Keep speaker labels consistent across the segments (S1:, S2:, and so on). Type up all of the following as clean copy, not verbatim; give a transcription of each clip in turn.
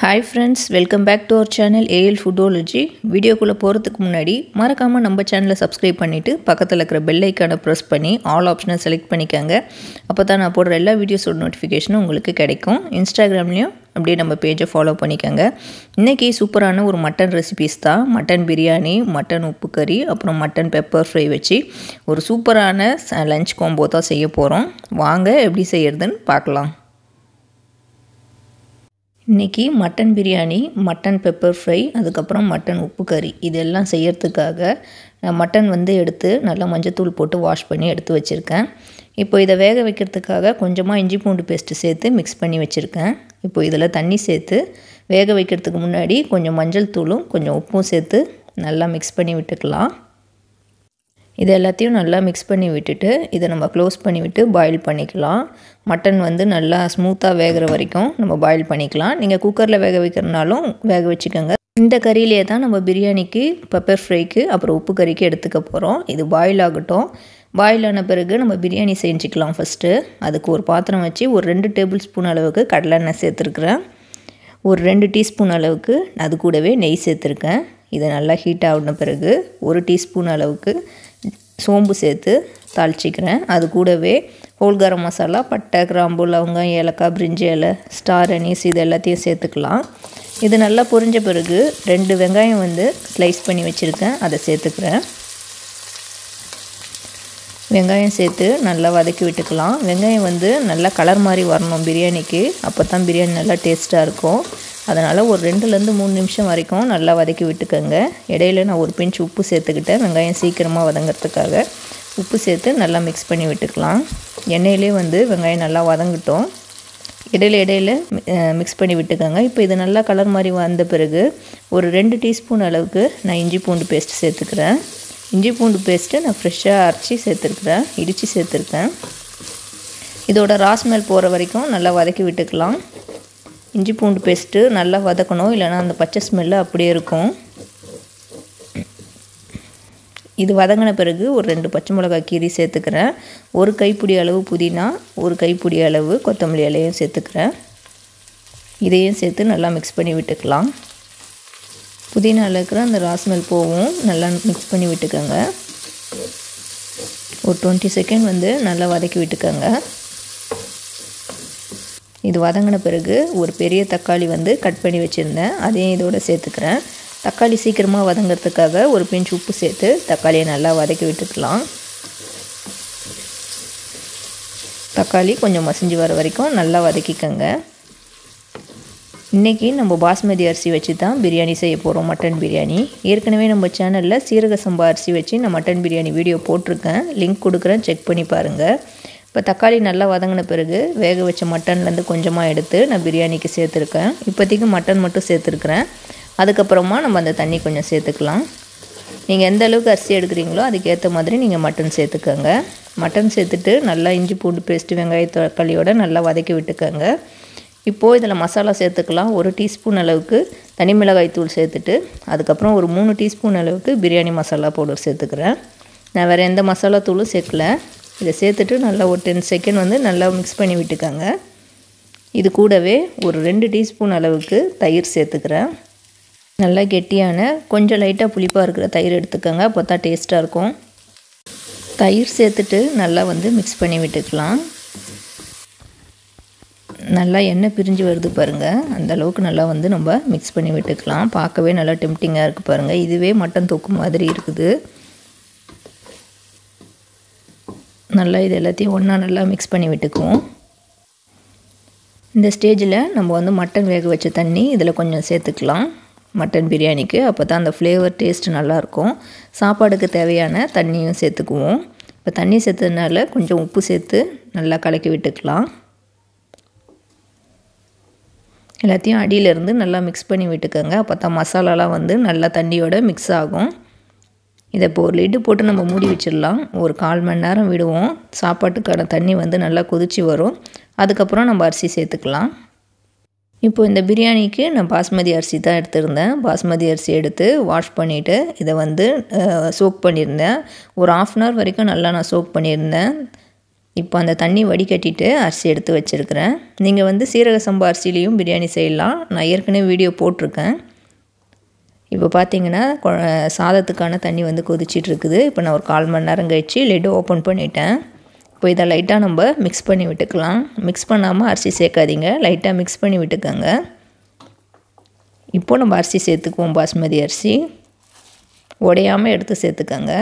S1: Hi friends, welcome back to our channel AL Foodology. Video குள்ள போறதுக்கு முன்னாடி மறக்காம நம்ம சேனலை subscribe பண்ணிட்டு பக்கத்துல இருக்கிற bell icon-ஐ press பண்ணி all option-ஐ select பண்ணிக்கங்க. அப்பதான் நான் போடுற எல்லா வீடியோஸோட notification உங்களுக்கு கிடைக்கும். Instagram-லயும் அப்படியே நம்ம பேஜை ஃபாலோ பண்ணிக்கங்க. இன்னைக்கு சூப்பரான ஒரு மட்டன் ரெசிபீஸ் தான். மட்டன் பிரியாணி, மட்டன் உப்பு கறி, அப்புறம் மட்டன் பெப்பர் ஃப்ரை வச்சு ஒரு சூப்பரான லஞ்ச் காம்போ தான் செய்ய போறோம். வாங்க எப்படி செய்யறதுன்னு பார்க்கலாம். இன்றைக்கி mutton biryani, mutton pepper fry, அதுக்கப்புறம் மட்டன் உப்பு கறி இதெல்லாம் செய்யறதுக்காக நான் மட்டன் எடுத்து நல்லா மஞ்சத்தூள் போட்டு வாஷ் பண்ணி எடுத்து வச்சுருக்கேன். இப்போ இதை வேக வைக்கிறதுக்காக கொஞ்சமாக இஞ்சி பூண்டு பேஸ்ட்டு சேர்த்து மிக்ஸ் பண்ணி வச்சுருக்கேன். இப்போ இதில் தண்ணி சேர்த்து வேக வைக்கிறதுக்கு முன்னாடி கொஞ்சம் மஞ்சள் தூளும் கொஞ்சம் உப்பும் சேர்த்து நல்லா மிக்ஸ் பண்ணி விட்டுக்கலாம். இது எல்லாத்தையும் நல்லா மிக்ஸ் பண்ணி விட்டுட்டு இதை நம்ம க்ளோஸ் பண்ணி விட்டு பாயில் பண்ணிக்கலாம். மட்டன் நல்லா ஸ்மூத்தாக வேகிற வரைக்கும் நம்ம பாயில் பண்ணிக்கலாம். நீங்கள் குக்கரில் வேக வைக்கிறனாலும் வேக வச்சுக்கோங்க. இந்த கறியிலே தான் நம்ம பிரியாணிக்கு, பெப்பர் ஃப்ரைக்கு, அப்புறம் உப்பு கறிக்கு எடுத்துக்க போகிறோம். இது பாயில் ஆகட்டும். பாயில் ஆன பிறகு நம்ம பிரியாணி செஞ்சுக்கலாம். ஃபஸ்ட்டு அதுக்கு ஒரு பாத்திரம் வச்சு ஒரு 2 டேபிள் ஸ்பூன் அளவுக்கு கடலெண்ணெய் சேர்த்துருக்குறேன். ஒரு 2 டீஸ்பூன் அளவுக்கு அது கூடவே நெய் சேர்த்துருக்கேன். இதை நல்லா ஹீட் ஆகின பிறகு 1 டீஸ்பூன் அளவுக்கு சோம்பு சேர்த்து தாளிச்சிக்கிறேன். அது கூடவே ஹோல் கரம் மசாலா, பட்டை, கிராம்பு, லவங்கம், ஏலக்காய், பிரிஞ்சி இலை, ஸ்டார் அனீஸ் இது எல்லாத்தையும் சேர்த்துக்கலாம். இது நல்லா பொரிஞ்ச பிறகு 2 வெங்காயம் ஸ்லைஸ் பண்ணி வச்சுருக்கேன், அதை சேர்த்துக்கிறேன். வெங்காயம் சேர்த்து நல்லா வதக்கி விட்டுக்கலாம். வெங்காயம் நல்லா கலர் மாதிரி வரணும் பிரியாணிக்கு, அப்போ தான் பிரியாணி நல்லா டேஸ்ட்டாக இருக்கும். அதனால் ஒரு 2லேருந்து 3 நிமிஷம் வரைக்கும் நல்லா வதக்கி விட்டுக்கோங்க. இடையில நான் ஒரு பிஞ்ச் உப்பு சேர்த்துக்கிட்டேன், வெங்காயம் சீக்கிரமாக வதங்கிறதுக்காக. உப்பு சேர்த்து நல்லா மிக்ஸ் பண்ணி விட்டுக்கலாம். எண்ணெயிலே வெங்காயம் நல்லா வதங்கட்டும். இடையில மிக்ஸ் பண்ணி விட்டுக்கோங்க. இப்போ இது நல்லா கலர் மாதிரி வந்த பிறகு ஒரு 2 டீஸ்பூன் அளவுக்கு நான் இஞ்சி பூண்டு பேஸ்ட்டு சேர்த்துக்கிறேன். இஞ்சி பூண்டு பேஸ்ட்டு நான் ஃப்ரெஷ்ஷாக அரைச்சி சேர்த்துருக்குறேன், இடித்து சேர்த்துருக்கேன். இதோட ராஸ்மெல் போகிற வரைக்கும் நல்லா வதக்கி விட்டுக்கலாம். இஞ்சி பூண்டு பேஸ்ட்டு நல்லா வதக்கணும், இல்லைனா அந்த பச்சை ஸ்மெல்லு அப்படியே இருக்கும். இது வதங்கின பிறகு ஒரு 2 பச்சை மிளகாய் கீரி சேர்த்துக்கிறேன். ஒரு கைப்பிடி அளவு புதினா, ஒரு கைப்பிடி அளவு கொத்தமல்லி இலையும் சேர்த்துக்கிறேன். இதையும் சேர்த்து நல்லா மிக்ஸ் பண்ணி விட்டுக்கலாம். புதினாவில் இருக்கிற அந்த ராஸ்மெல் போவும் நல்லா மிக்ஸ் பண்ணி விட்டுக்கோங்க. ஒரு 20 செகண்ட் நல்லா வதக்கி விட்டுக்கோங்க. இது வதங்கின பிறகு ஒரு பெரிய தக்காளி கட் பண்ணி வச்சுருந்தேன், அதையும் இதோடு சேர்த்துக்கிறேன். தக்காளி சீக்கிரமாக வதங்கிறதுக்காக ஒரு பிஞ்ச் உப்பு சேர்த்து தக்காளியை நல்லா வதக்கி விட்டுக்கலாம். தக்காளி கொஞ்சம் மசிஞ்சு வர வரைக்கும் நல்லா வதக்கிக்கோங்க. இன்றைக்கி நம்ம பாஸ்மதி அரிசி வச்சு தான் பிரியாணி செய்ய போகிறோம், மட்டன் பிரியாணி. ஏற்கனவே நம்ம சேனலில் சீரக சம்பா அரிசி வச்சு நான் மட்டன் பிரியாணி வீடியோ போட்டிருக்கேன், லிங்க் கொடுக்குறேன், செக் பண்ணி பாருங்கள். இப்போ தக்காளி நல்லா வதங்கின பிறகு வேக வச்ச மட்டன்லேருந்து கொஞ்சமாக எடுத்து நான் பிரியாணிக்கு சேர்த்துருக்கேன். இப்போதைக்கு மட்டன் மட்டும் சேர்த்துருக்குறேன். அதுக்கப்புறமா நம்ம அந்த தண்ணி கொஞ்சம் சேர்த்துக்கலாம். நீங்கள் எந்த அளவுக்கு அரிசி எடுக்கிறீங்களோ அதுக்கேற்ற மாதிரி நீங்கள் மட்டன் சேர்த்துக்கோங்க. மட்டன் சேர்த்துட்டு நல்லா இஞ்சி பூண்டு பேஸ்ட்டு, வெங்காய தக்காளியோடு நல்லா வதக்கி விட்டுக்கோங்க. இப்போது இதில் மசாலா சேர்த்துக்கலாம். 1 டீஸ்பூன் அளவுக்கு தனி மிளகாய் தூள் சேர்த்துட்டு அதுக்கப்புறம் ஒரு 3 டீஸ்பூன் அளவுக்கு பிரியாணி மசாலா பவுடர் சேர்த்துக்கிறேன். நான் வேறு எந்த மசாலா தூளும் சேர்க்கல. இதை சேர்த்துட்டு நல்லா ஒரு 10 செகண்ட் நல்லா மிக்ஸ் பண்ணி விட்டுக்கோங்க. இது கூடவே ஒரு 2 டீஸ்பூன் அளவுக்கு தயிர் சேர்த்துக்கிறேன். நல்லா கெட்டியான கொஞ்சம் லைட்டாக புளிப்பாக இருக்கிற தயிர் எடுத்துக்கோங்க, அப்போ தான் டேஸ்ட்டாக இருக்கும். தயிர் சேர்த்துட்டு நல்லா மிக்ஸ் பண்ணி விட்டுக்கலாம். நல்லா எண்ணெய் பிரிஞ்சு வருது பாருங்கள், அந்த அளவுக்கு நல்லா நம்ம மிக்ஸ் பண்ணி விட்டுக்கலாம். பார்க்கவே நல்லா டெம்டிங்காக இருக்குது பாருங்கள். இதுவே மட்டன் தொக்கு மாதிரி இருக்குது. நல்லா இது எல்லாத்தையும் ஒன்றா நல்லா மிக்ஸ் பண்ணி விட்டுக்குவோம். இந்த ஸ்டேஜில் நம்ம மட்டன் வேக வச்ச தண்ணி இதில் கொஞ்சம் சேர்த்துக்கலாம் மட்டன் பிரியாணிக்கு, அப்போ தான் அந்த ஃப்ளேவர் டேஸ்ட் நல்லாயிருக்கும். சாப்பாடுக்கு தேவையான தண்ணியும் சேர்த்துக்குவோம். இப்போ தண்ணி சேர்த்ததுனால கொஞ்சம் உப்பு சேர்த்து நல்லா கலக்கி விட்டுக்கலாம். எல்லாத்தையும் அடியிலேருந்து நல்லா மிக்ஸ் பண்ணி விட்டுக்கோங்க, அப்போ தான் மசாலாலாம் நல்லா தண்ணியோட மிக்ஸ் ஆகும். இதை இப்போ ஒரு லிட்டு போட்டு நம்ம மூடி வச்சிடலாம். ஒரு 1/4 மணி நேரம் விடுவோம். சாப்பாட்டுக்கான தண்ணி நல்லா கொதிச்சு வரும். அதுக்கப்புறம் நம்ம அரிசி சேர்த்துக்கலாம். இப்போ இந்த பிரியாணிக்கு நான் பாஸ்மதி அரிசி தான் எடுத்திருந்தேன். பாஸ்மதி அரிசி எடுத்து வாஷ் பண்ணிவிட்டு இதை சோக் பண்ணியிருந்தேன். ஒரு 1/2 அன் ஹவர் வரைக்கும் நல்லா நான் சோக் பண்ணியிருந்தேன். இப்போ அந்த தண்ணி வடிகட்டிட்டு அரிசி எடுத்து வச்சுருக்கிறேன். நீங்கள் வந்து சீரக சம்பா அரிசிலையும் பிரியாணி செய்யலாம். நான் ஏற்கனவே வீடியோ போட்டிருக்கேன். இப்போ பார்த்தீங்கன்னா சாதத்துக்கான தண்ணி வந்து கொதிச்சிட்ருக்குது. இப்போ நான் ஒரு 1/4 மணி நேரம் கழிச்சு லிட்டு ஓப்பன் பண்ணிட்டேன். இப்போ இதை லைட்டாக நம்ம மிக்ஸ் பண்ணி விட்டுக்கலாம். மிக்ஸ் பண்ணாமல் அரிசி சேர்க்காதீங்க, லைட்டாக மிக்ஸ் பண்ணி விட்டுக்கோங்க. இப்போது நம்ம அரிசி சேர்த்துக்குவோம். பாஸ்மதி அரிசி உடையாமல் எடுத்து சேர்த்துக்கோங்க.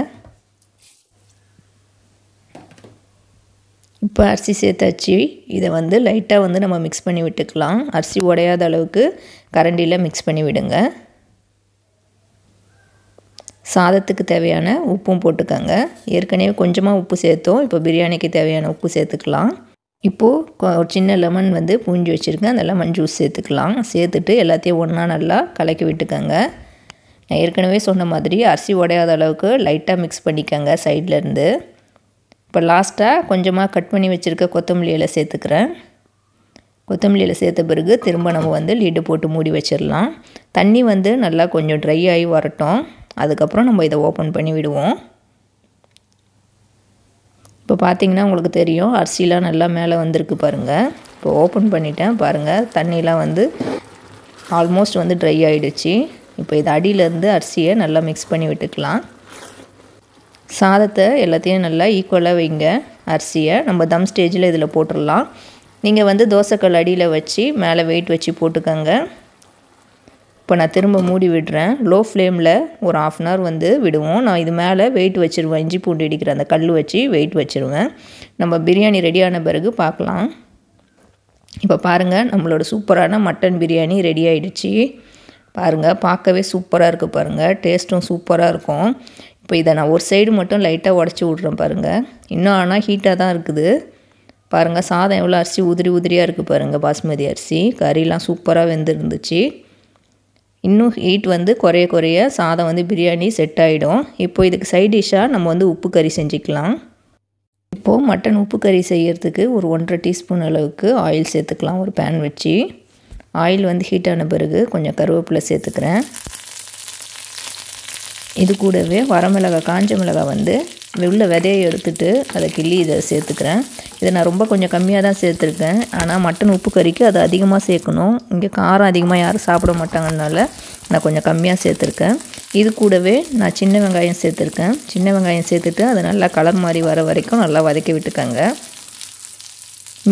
S1: இப்போ அரிசி சேர்த்தாச்சு. இதை வந்து லைட்டாக வந்து நம்ம மிக்ஸ் பண்ணி விட்டுக்கலாம். அரிசி உடையாத அளவுக்கு கரண்டியில் மிக்ஸ் பண்ணி விடுங்க. சாதத்துக்கு தேவையான உப்பும் போட்டுக்கோங்க. ஏற்கனவே கொஞ்சமாக உப்பு சேர்த்தோம். இப்போ பிரியாணிக்கு தேவையான உப்பு சேர்த்துக்கலாம். இப்போது ஒரு சின்ன லெமன் வந்து பூஞ்சி வச்சுருக்கேன். அந்த லெமன் ஜூஸ் சேர்த்துக்கலாம். சேர்த்துட்டு எல்லாத்தையும் ஒன்றா நல்லா கலக்கி விட்டுக்கோங்க. நான் ஏற்கனவே சொன்ன மாதிரி அரிசி உடையாத அளவுக்கு லைட்டாக மிக்ஸ் பண்ணிக்கோங்க சைட்லேருந்து. இப்போ லாஸ்ட்டாக கொஞ்சமாக கட் பண்ணி வச்சுருக்க கொத்தமல்லி இலை சேர்த்துக்கிறேன். கொத்தமல்லி இலை சேர்த்த பிறகு திரும்ப நம்ம வந்து லிட்டு போட்டு மூடி வச்சிடலாம். தண்ணி வந்து நல்லா கொஞ்சம் ட்ரை ஆகி வரட்டும். அதுக்கப்புறம் நம்ம இதை ஓப்பன் பண்ணி விடுவோம். இப்போ பார்த்திங்கன்னா உங்களுக்கு தெரியும், அரிசிலாம் நல்லா மேலே வந்திருக்கு பாருங்கள். இப்போ ஓப்பன் பண்ணிட்டேன் பாருங்கள், தண்ணிலாம் வந்து ஆல்மோஸ்ட் வந்து ட்ரை ஆகிடுச்சு. இப்போ இது அடியிலேருந்து அரிசியை நல்லா மிக்ஸ் பண்ணி விட்டுக்கலாம். சாதத்தை எல்லாத்தையும் நல்லா ஈக்குவலாக வைங்க. அரிசியை நம்ம தம் ஸ்டேஜில் இதில் போட்டுடலாம். நீங்கள் வந்து தோசைக்கல் அடியில் வச்சு மேலே வெயிட் வச்சு போட்டுக்கோங்க. இப்போ நான் திரும்ப மூடி விடுறேன். லோ ஃப்ளேமில் ஒரு 1/2 அன் ஹவர் வந்து விடுவோம். நான் இது மேலே வெயிட் வச்சுருவேன். இஞ்சி பூண்டு இடிக்கிற அந்த கல் வச்சு வெயிட் வச்சுருவேன். நம்ம பிரியாணி ரெடியான பிறகு பார்க்கலாம். இப்போ பாருங்கள், நம்மளோட சூப்பரான மட்டன் பிரியாணி ரெடி ஆகிடுச்சு. பாருங்கள், பார்க்கவே சூப்பராக இருக்குது பாருங்கள். டேஸ்ட்டும் சூப்பராக இருக்கும். இப்போ இதை நான் ஒரு சைடு மட்டும் லைட்டாக உடச்சி விட்றேன் பாருங்கள். இன்னும் ஆனால் ஹீட்டாக தான் இருக்குது பாருங்கள். சாதம் எவ்வளோ அரிசி உதிரி உதிரியாக இருக்குது பாருங்கள். பாஸ்மதி அரிசி கறிலாம் சூப்பராக வெந்துருந்துச்சு. இன்னும் ஹீட் வந்து குறைய சாதம் வந்து பிரியாணி செட் ஆகிடும். இப்போ இதுக்கு சைட் டிஷ்ஷாக நம்ம வந்து உப்பு கறி செஞ்சுக்கலாம். இப்போது மட்டன் உப்பு கறி செய்கிறதுக்கு ஒரு 1.5 டீஸ்பூன் அளவுக்கு ஆயில் சேர்த்துக்கலாம். ஒரு பேன் வச்சு ஆயில் வந்து ஹீட் ஆன பிறகு கொஞ்சம் கருவேப்பிலை சேர்த்துக்கிறேன். இது கூடவே வரமிளகாய், காஞ்ச மிளகாய் வந்து உள்ள விதையை எடுத்துகிட்டு அதை கிள்ளி இதை சேர்த்துக்கிறேன். இதை நான் ரொம்ப கொஞ்சம் கம்மியாக தான் சேர்த்துருக்கேன். ஆனால் மட்டன் உப்பு கறிக்கு அது அதிகமாக சேர்க்கணும். இங்கே காரம் அதிகமாக யாரும் சாப்பிட மாட்டாங்கனால நான் கொஞ்சம் கம்மியாக சேர்த்துருக்கேன். இது கூடவே நான் சின்ன வெங்காயம் சேர்த்துருக்கேன். சின்ன வெங்காயம் சேர்த்துட்டு அதை நல்லா கலர் மாதிரி வர வரைக்கும் நல்லா வதக்கி விட்டுக்கோங்க.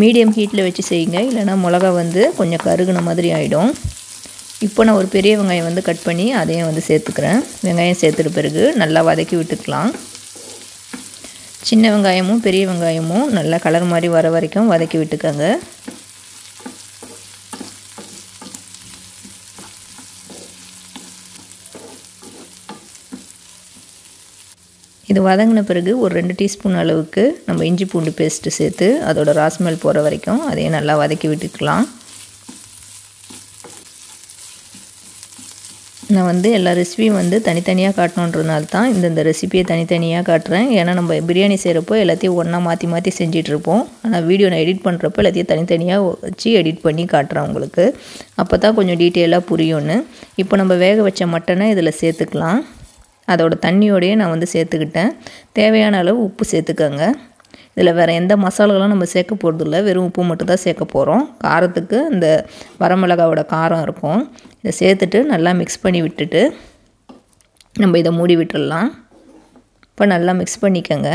S1: மீடியம் ஹீட்டில் வச்சு செய்யுங்க, இல்லைனா மிளகா வந்து கொஞ்சம் கருகுன மாதிரி ஆகிடும். இப்போ நான் ஒரு பெரிய வெங்காயம் வந்து கட் பண்ணி அதையும் வந்து சேர்த்துக்கிறேன். வெங்காயம் சேர்த்துட்ட பிறகு நல்லா வதக்கி விட்டுக்கலாம். சின்ன வெங்காயமும் பெரிய வெங்காயமும் நல்லா கலர் மாதிரி வர வரைக்கும் வதக்கி விட்டுக்கோங்க. இது வதங்கின பிறகு ஒரு 2 டீஸ்பூன் அளவுக்கு நம்ம இஞ்சி பூண்டு பேஸ்ட்டு சேர்த்து அதோட ராஸ்மெல் போகிற வரைக்கும் அதையும் நல்லா வதக்கி விட்டுக்கலாம். நான் வந்து எல்லா ரெசிபியும் வந்து தனித்தனியாக காட்டணுன்றதுனால தான் இந்த ரெசிபியை தனித்தனியாக காட்டுறேன். ஏன்னா நம்ம பிரியாணி செய்கிறப்போ எல்லாத்தையும் ஒன்றா மாற்றி மாற்றி செஞ்சிட்ருப்போம். ஆனால் வீடியோ நான் எடிட் பண்ணுறப்போ எல்லாத்தையும் தனித்தனியாக வச்சு எடிட் பண்ணி காட்டுறேன் உங்களுக்கு. அப்போ தான் கொஞ்சம் டீட்டெயிலாக புரியும்னு. இப்போ நம்ம வேக வச்ச மட்டனை இதில் சேர்த்துக்கலாம். அதோட தண்ணியோடையே நான் வந்து சேர்த்துக்கிட்டேன். தேவையான அளவு உப்பு சேர்த்துக்கோங்க. இதில் வேறு எந்த மசாலாலாம் நம்ம சேர்க்க போகிறதில்ல, வெறும் உப்பு மட்டும் தான் சேர்க்க போகிறோம். காரத்துக்கு இந்த வரமிளகாவோட காரம் இருக்கும். இதை சேர்த்துட்டு நல்லா மிக்ஸ் பண்ணி விட்டுட்டு நம்ம இதை மூடி விட்டுடலாம். இப்போ நல்லா மிக்ஸ் பண்ணிக்கோங்க.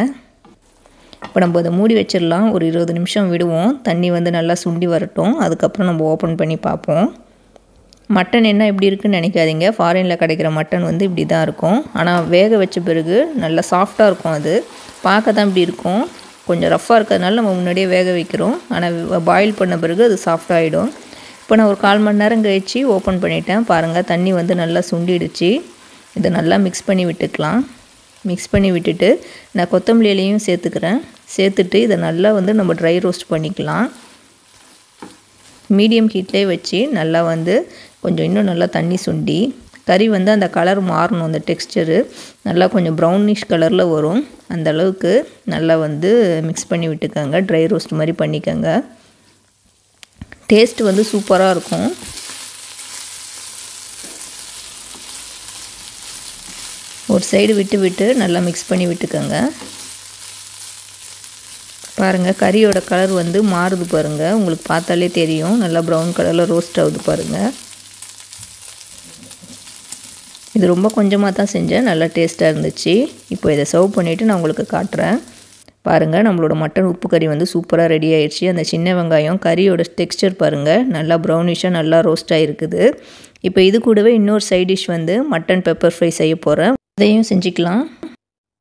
S1: இப்போ நம்ம இதை மூடி வச்சிடலாம். ஒரு 20 நிமிஷம் விடுவோம். தண்ணி வந்து நல்லா சுண்டி வரட்டும். அதுக்கப்புறம் நம்ம ஓப்பன் பண்ணி பார்ப்போம். மட்டன் என்ன இப்படி இருக்குன்னு நினைக்காதீங்க. ஃபாரினில் கிடைக்கிற மட்டன் வந்து இப்படி தான் இருக்கும். ஆனால் வேக வச்ச பிறகு நல்லா சாஃப்டாக இருக்கும். அது பார்க்க தான் இப்படி இருக்கும். கொஞ்சம் ரஃப்பாக இருக்கிறதுனால நம்ம முன்னாடியே வேக வைக்கிறோம். ஆனால் பாயில் பண்ண பிறகு அது சாஃப்டாகிடும். இப்போ நான் ஒரு 1/4 மணி நேரம் கழிச்சு ஓப்பன் பண்ணிட்டேன். பாருங்கள், தண்ணி வந்து நல்லா சுண்டிடுச்சு. இதை நல்லா மிக்ஸ் பண்ணி விட்டுக்கலாம். மிக்ஸ் பண்ணி விட்டுட்டு நான் கொத்தமல்லி இலையும் சேர்த்துக்கிறேன். சேர்த்துட்டு இதை நல்லா வந்து நம்ம ட்ரை ரோஸ்ட் பண்ணிக்கலாம். மீடியம் ஹீட்லேயே வச்சு நல்லா வந்து கொஞ்சம் இன்னும் நல்லா தண்ணி சுண்டி கறி வந்து அந்த கலர் மாறணும். அந்த டெக்ஸ்சரு நல்லா கொஞ்சம் ப்ரௌனிஷ் கலரில் வரும். அந்த அளவுக்கு நல்லா வந்து மிக்ஸ் பண்ணி விட்டுக்கோங்க. ட்ரை ரோஸ்ட் மாதிரி பண்ணிக்கோங்க. டேஸ்ட் வந்து சூப்பராக இருக்கும். ஒரு சைடு விட்டு விட்டு நல்லா மிக்ஸ் பண்ணி விட்டுக்கோங்க. பாருங்கள் கறியோட கலர் வந்து மாறுது பாருங்கள், உங்களுக்கு பார்த்தாலே தெரியும். நல்லா ப்ரௌன் கலரில் ரோஸ்ட் ஆகுது பாருங்கள். இது ரொம்ப கொஞ்சமாக தான் செஞ்சேன், நல்லா டேஸ்ட்டாக இருந்துச்சு. இப்போ இதை சர்வ் பண்ணிவிட்டு நான் உங்களுக்கு காட்டுறேன். பாருங்கள் நம்மளோட மட்டன் உப்பு கறி வந்து சூப்பராக ரெடி ஆயிடுச்சு. அந்த சின்ன வெங்காயம் கறியோட டெக்ஸ்சர் பாருங்கள், நல்லா ப்ரௌனிஷாக நல்லா ரோஸ்ட் ஆகிருக்குது. இப்போ இது கூடவே இன்னொரு சைட் டிஷ் வந்து மட்டன் பெப்பர் ஃப்ரை செய்ய போகிறேன், அதையும் செஞ்சுக்கலாம்.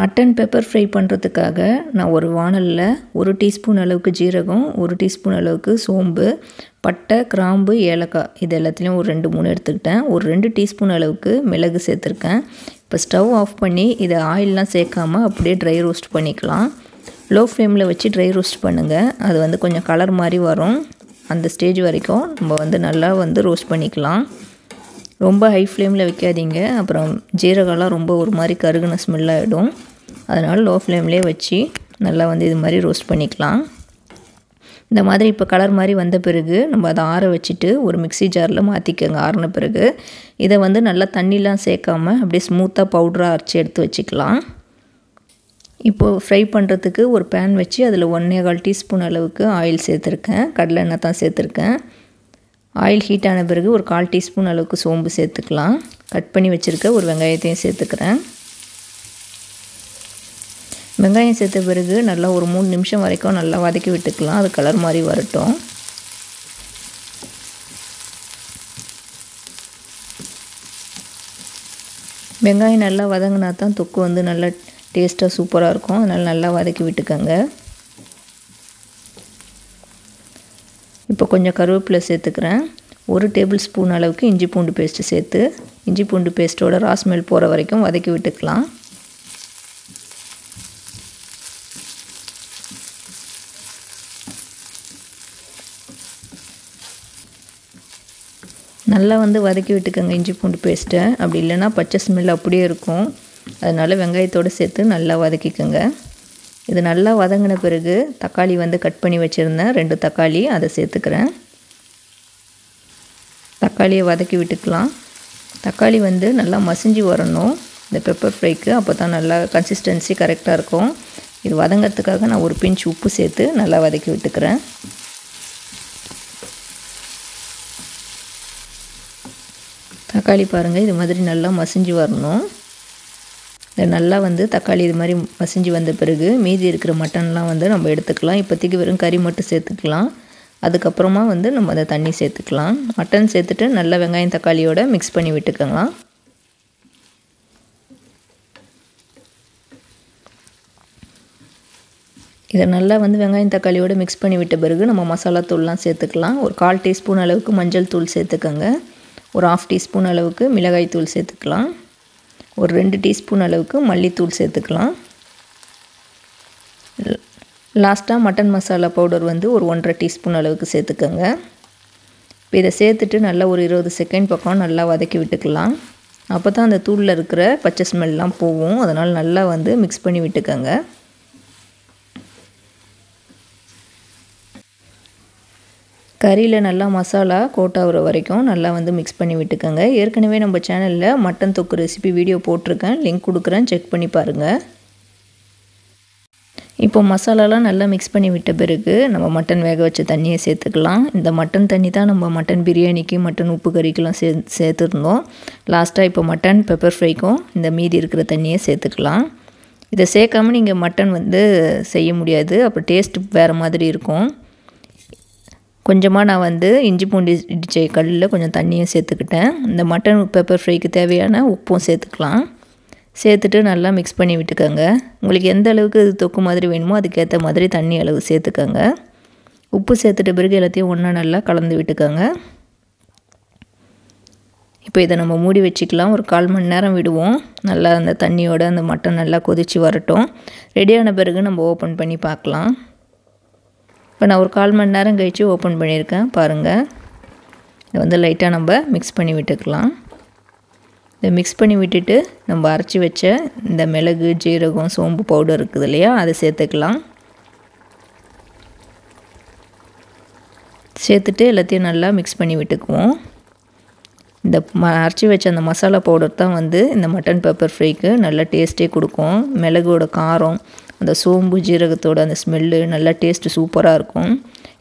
S1: மட்டன் பெப்பர் ஃப்ரை பண்ணுறதுக்காக நான் ஒரு வாணலில் 1 டீஸ்பூன் அளவுக்கு ஜீரகம், 1 டீஸ்பூன் அளவுக்கு சோம்பு, பட்டை, கிராம்பு, ஏலக்காய் இது எல்லாத்துலேயும் ஒரு 2-3 எடுத்துக்கிட்டேன். ஒரு 2 டீஸ்பூன் அளவுக்கு மிளகு சேர்த்துருக்கேன். இப்போ ஸ்டவ் ஆஃப் பண்ணி இதை ஆயிலெலாம் சேர்க்காமல் அப்படியே ட்ரை ரோஸ்ட் பண்ணிக்கலாம். லோ ஃப்ளேமில் வச்சு ட்ரை ரோஸ்ட் பண்ணுங்கள், அது வந்து கொஞ்சம் கலர் மாதிரி வரும். அந்த ஸ்டேஜ் வரைக்கும் நம்ம வந்து நல்லா வந்து ரோஸ்ட் பண்ணிக்கலாம். ரொம்ப ஹை ஃப்ளேமில் வைக்காதீங்க, அப்புறம் ஜீரகம்லாம் ரொம்ப ஒரு மாதிரி கருகுன ஸ்மெல் ஆகிடும். அதனால் லோ ஃப்ளேம்லேயே வச்சு நல்லா வந்து இது மாதிரி ரோஸ்ட் பண்ணிக்கலாம். இந்த மாதிரி இப்போ கலர் மாதிரி வந்த பிறகு நம்ம அதை ஆற வச்சுட்டு ஒரு மிக்ஸி ஜாரில் மாற்றிக்கோங்க. ஆறின பிறகு இதை வந்து நல்லா தண்ணிலாம் சேர்க்காமல் அப்படியே ஸ்மூத்தாக பவுடராக அரைச்சி எடுத்து வச்சுக்கலாம். இப்போது ஃப்ரை பண்ணுறதுக்கு ஒரு பேன் வச்சு அதில் 1.25 டீஸ்பூன் அளவுக்கு ஆயில் சேர்த்துருக்கேன். கடலை எண்ணெய் தான் சேர்த்துருக்கேன். ஆயில் ஹீட் ஆன பிறகு ஒரு 1/4 டீஸ்பூன் அளவுக்கு சோம்பு சேர்த்துக்கலாம். கட் பண்ணி வச்சுருக்க ஒரு வெங்காயத்தையும் சேர்த்துக்கிறேன். வெங்காயம் சேர்த்த பிறகு நல்லா ஒரு 3 நிமிஷம் வரைக்கும் நல்லா வதக்கி விட்டுக்கலாம், அது கலர் மாதிரி வரட்டும். வெங்காயம் நல்லா வதங்கினா தான் தொக்கு வந்து நல்லா டேஸ்ட்டாக சூப்பராக இருக்கும். அதனால் நல்லா வதக்கி விட்டுக்கோங்க. இப்போ கொஞ்சம் கருவேப்பிலை சேர்த்துக்கிறேன். 1 டேபிள் ஸ்பூன் அளவுக்கு இஞ்சி பூண்டு பேஸ்ட்டு சேர்த்து இஞ்சி பூண்டு பேஸ்ட்டோட ரா ஸ்மெல் போகிற வரைக்கும் வதக்கி விட்டுக்கலாம். நல்லா வந்து வதக்கி விட்டுக்கோங்க இஞ்சி பூண்டு பேஸ்ட்டை, அப்படி இல்லைன்னா பச்சை ஸ்மெல் அப்படியே இருக்கும். அதனால் வெங்காயத்தோடு சேர்த்து நல்லா வதக்கிக்கோங்க. இது நல்லா வதங்கின பிறகு தக்காளி வந்து கட் பண்ணி வச்சுருந்தேன், 2 தக்காளி அதை சேர்த்துக்கிறேன். தக்காளியை வதக்கி விட்டுக்கலாம். தக்காளி வந்து நல்லா மசிஞ்சு வரணும் இந்த பெப்பர் ஃப்ரைக்கு, அப்போ தான் நல்லா கன்சிஸ்டன்சி கரெக்டாக இருக்கும். இது வதங்கிறதுக்காக நான் ஒரு பிஞ்ச் உப்பு சேர்த்து நல்லா வதக்கி விட்டுக்கிறேன். தக்காளி பாருங்கள் இது மாதிரி நல்லா மசிஞ்சு வரணும். இது நல்லா வந்து தக்காளி இது மாதிரி மசிஞ்சு வந்த பிறகு மீதி இருக்கிற மட்டன்லாம் வந்து நம்ம எடுத்துக்கலாம். இப்போதைக்கு வெறும் கறி மட்டும் சேர்த்துக்கலாம். அதுக்கப்புறமா வந்து நம்ம அதை தண்ணி சேர்த்துக்கலாம். மட்டன் சேர்த்துட்டு நல்லா வெங்காயம் தக்காளியோட மிக்ஸ் பண்ணி விட்டுக்கலாம். இதை நல்லா வந்து வெங்காயம் தக்காளியோட மிக்ஸ் பண்ணி விட்ட பிறகு நம்ம மசாலா தூள்லாம் சேர்த்துக்கலாம். ஒரு 1/4 டீஸ்பூன் அளவுக்கு மஞ்சள் தூள் சேர்த்துக்கோங்க. ஒரு 1/2 டீஸ்பூன் அளவுக்கு மிளகாய் தூள் சேர்த்துக்கலாம். ஒரு 2 டீஸ்பூன் அளவுக்கு மல்லித்தூள் சேர்த்துக்கலாம். லாஸ்ட்டாக மட்டன் மசாலா பவுடர் வந்து ஒரு 1.5 டீஸ்பூன் அளவுக்கு சேர்த்துக்கோங்க. இப்போ இதை சேர்த்துட்டு நல்லா ஒரு 20 செகண்ட் பக்கம் நல்லா வதக்கி விட்டுக்கலாம். அப்போ தான் அந்த தூளில் இருக்கிற பச்சை ஸ்மெல்லாம் போகும். அதனால் நல்லா வந்து மிக்ஸ் பண்ணி விட்டுக்கோங்க. கறியில் நல்லா மசாலா கோட் ஆகிற வரைக்கும் நல்லா வந்து மிக்ஸ் பண்ணி விட்டுக்கோங்க. ஏற்கனவே நம்ம சேனலில் மட்டன் தொக்கு ரெசிபி வீடியோ போட்டிருக்கேன், லிங்க் கொடுக்குறேன், செக் பண்ணி பாருங்கள். இப்போ மசாலாலாம் நல்லா மிக்ஸ் பண்ணி விட்ட பிறகு நம்ம மட்டன் வேக வச்ச தண்ணியை சேர்த்துக்கலாம். இந்த மட்டன் தண்ணி தான் நம்ம மட்டன் பிரியாணிக்கு மட்டன் உப்பு கறிக்கெலாம் சேர்த்துருந்தோம். லாஸ்ட்டாக இப்போ மட்டன் பெப்பர் ஃப்ரைக்கும் இந்த மீதி இருக்கிற தண்ணியை சேர்த்துக்கலாம். இதை சேர்க்காமல் நீங்கள் மட்டன் வந்து செய்ய முடியாது, அப்போ டேஸ்ட் வேறு மாதிரி இருக்கும். கொஞ்சமாக நான் வந்து இஞ்சி பூண்டு இடிச்ச கல்லில் கொஞ்சம் தண்ணியும் சேர்த்துக்கிட்டேன். இந்த மட்டன் பெப்பர் ஃப்ரைக்கு தேவையான உப்பும் சேர்த்துக்கலாம். சேர்த்துட்டு நல்லா மிக்ஸ் பண்ணி விட்டுக்கோங்க. உங்களுக்கு எந்த அளவுக்கு இது தொக்கு மாதிரி வேணுமோ அதுக்கேற்ற மாதிரி தண்ணி அளவு சேர்த்துக்கோங்க. உப்பு சேர்த்துட்ட பிறகு எல்லாத்தையும் ஒன்றா நல்லா கலந்து விட்டுக்கோங்க. இப்போ இதை நம்ம மூடி வச்சுக்கலாம். ஒரு 1/4 மணி நேரம் விடுவோம். நல்லா அந்த தண்ணியோட அந்த மட்டன் நல்லா கொதித்து வரட்டும். ரெடியான பிறகு நம்ம ஓப்பன் பண்ணி பார்க்கலாம். இப்போ நான் ஒரு 1/4 மணி நேரம் கழித்து ஓப்பன் பண்ணியிருக்கேன் பாருங்கள். இதை வந்து லைட்டாக நம்ம மிக்ஸ் பண்ணி விட்டுக்கலாம். இதை மிக்ஸ் பண்ணி விட்டுட்டு நம்ம அரைச்சி வச்ச இந்த மிளகு, ஜீரகம், சோம்பு பவுடர் இருக்குது இல்லையா, அதை சேர்த்துக்கலாம். சேர்த்துட்டு எல்லாத்தையும் நல்லா மிக்ஸ் பண்ணி விட்டுக்குவோம். இந்த அரைச்சி வச்ச அந்த மசாலா பவுடர் தான் வந்து இந்த மட்டன் பெப்பர் ஃப்ரைக்கு நல்ல டேஸ்ட்டே கொடுக்கும். மிளகோட காரம் அந்த சோம்பு ஜீரகத்தோட அந்த ஸ்மெல்லு நல்லா டேஸ்ட்டு சூப்பராக இருக்கும்.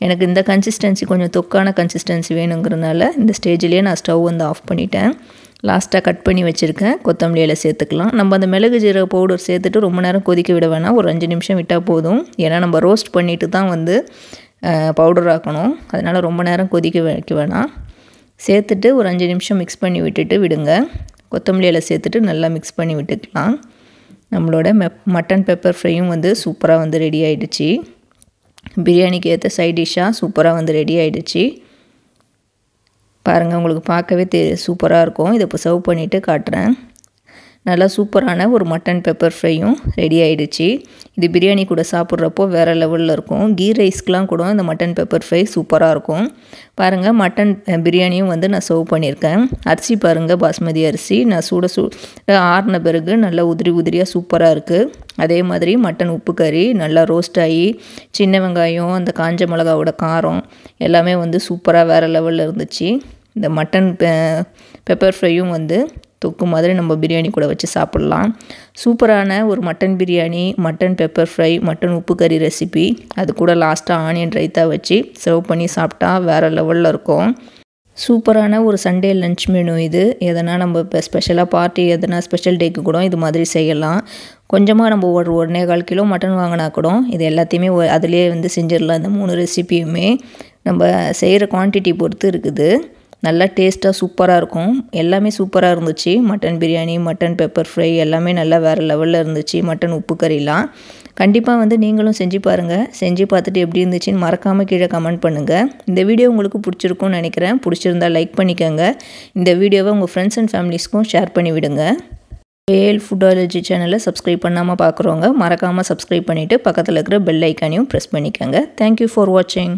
S1: எனக்கு இந்த கன்சிஸ்டன்சி கொஞ்சம் தொக்கான கன்சிஸ்டன்சி வேணுங்கிறதுனால இந்த ஸ்டேஜ்லேயே நான் ஸ்டவ் வந்து ஆஃப் பண்ணிட்டேன். லாஸ்ட்டாக கட் பண்ணி வச்சுருக்கேன் கொத்தமல்லி இலை சேர்த்துக்கலாம். நம்ம அந்த மிளகு ஜீரக பவுடர் சேர்த்துட்டு ரொம்ப நேரம் கொதிக்க விட வேணாம், ஒரு 5 நிமிஷம் விட்டால் போதும். ஏன்னா நம்ம ரோஸ்ட் பண்ணிவிட்டு தான் வந்து பவுடர் ஆக்கணும், அதனால் ரொம்ப நேரம் கொதிக்க வைக்க வேணாம். சேர்த்துட்டு ஒரு 5 நிமிஷம் மிக்ஸ் பண்ணி விட்டுட்டு விடுங்க. கொத்தமல்லி இலை சேர்த்துட்டு நல்லா மிக்ஸ் பண்ணி விட்டுக்கலாம். நம்மளோட மட்டன் பெப்பர் ஃப்ரையும் வந்து சூப்பராக வந்து ரெடி ஆகிடுச்சு. பிரியாணிக்கு ஏற்ற சைட் டிஷ்ஷாக சூப்பராக வந்து ரெடி ஆகிடுச்சு. பாருங்கள், உங்களுக்கு பார்க்கவே சூப்பராக இருக்கும். இதை இப்போ சர்வ் பண்ணிவிட்டு காட்டுறேன். நல்லா சூப்பரான ஒரு மட்டன் பெப்பர் ஃப்ரையும் ரெடி ஆகிடுச்சு. இது பிரியாணி கூட சாப்பிட்றப்போ வேறு லெவலில் இருக்கும். கீ ரைஸ்க்கெலாம் கூட இந்த மட்டன் பெப்பர் ஃப்ரை சூப்பராக இருக்கும். பாருங்கள், மட்டன் பிரியாணியும் வந்து நான் சர்வ் பண்ணியிருக்கேன். அரிசி பாருங்கள், பாஸ்மதி அரிசி நான் ஆறின பிறகு நல்லா உதிரியாக சூப்பராக இருக்குது. அதே மாதிரி மட்டன் உப்பு கறி நல்லா ரோஸ்ட் ஆகி சின்ன வெங்காயம் அந்த காஞ்ச மிளகாவோட காரம் எல்லாமே வந்து சூப்பராக வேறு லெவலில் இருந்துச்சு. இந்த மட்டன் பெப்பர் ஃப்ரையும் வந்து தொக்கு மாதிரி நம்ம பிரியாணி கூட வச்சு சாப்பிட்லாம். சூப்பரான ஒரு mutton biryani, mutton pepper fry, mutton உப்பு கறி ரெசிபி, அது கூட லாஸ்ட்டாக ஆனியன் ரைத்தா வச்சு சர்வ் பண்ணி சாப்பிட்டா வேறு லெவலில் இருக்கும். சூப்பரான ஒரு சண்டே லன்ச் மெனு இது. எதனா நம்ம இப்போ ஸ்பெஷலாக பார்ட்டி எதனா ஸ்பெஷல் டேக்கு கூட இது மாதிரி செய்யலாம். கொஞ்சமாக நம்ம ஒரு 1.25 கிலோ மட்டன் வாங்கினா கூட இது எல்லாத்தையுமே அதிலே வந்து செஞ்சிடலாம். இந்த 3 ரெசிபியுமே நம்ம செய்கிற குவான்டிட்டி பொறுத்து இருக்குது. நல்லா டேஸ்ட்டாக சூப்பராக இருக்கும். எல்லாமே சூப்பராக இருந்துச்சு. Mutton biryani, mutton pepper fry எல்லாமே நல்லா வேறு லெவலில் இருந்துச்சு. மட்டன் உப்பு கறிலாம் கண்டிப்பாக வந்து நீங்களும் செஞ்சு பாருங்கள். செஞ்சு பார்த்துட்டு எப்படி இருந்துச்சுன்னு மறக்காமல் கீழே கமெண்ட் பண்ணுங்கள். இந்த வீடியோ உங்களுக்கு பிடிச்சிருக்கும்னு நினைக்கிறேன். பிடிச்சிருந்தா லைக் பண்ணிக்கோங்க. இந்த வீடியோவை உங்கள் ஃப்ரெண்ட்ஸ் அண்ட் ஃபேமிலிஸ்க்கும் ஷேர் பண்ணி விடுங்க. foodology சேனலை சப்ஸ்கிரைப் பண்ணாமல் பார்க்குறவங்க மறக்காமல் சப்ஸ்கிரைப் பண்ணிவிட்டு பக்கத்தில் இருக்கிற பெல் ஐக்கானையும் ப்ரெஸ் பண்ணிக்கோங்க. தேங்க்யூ ஃபார் வாட்சிங்.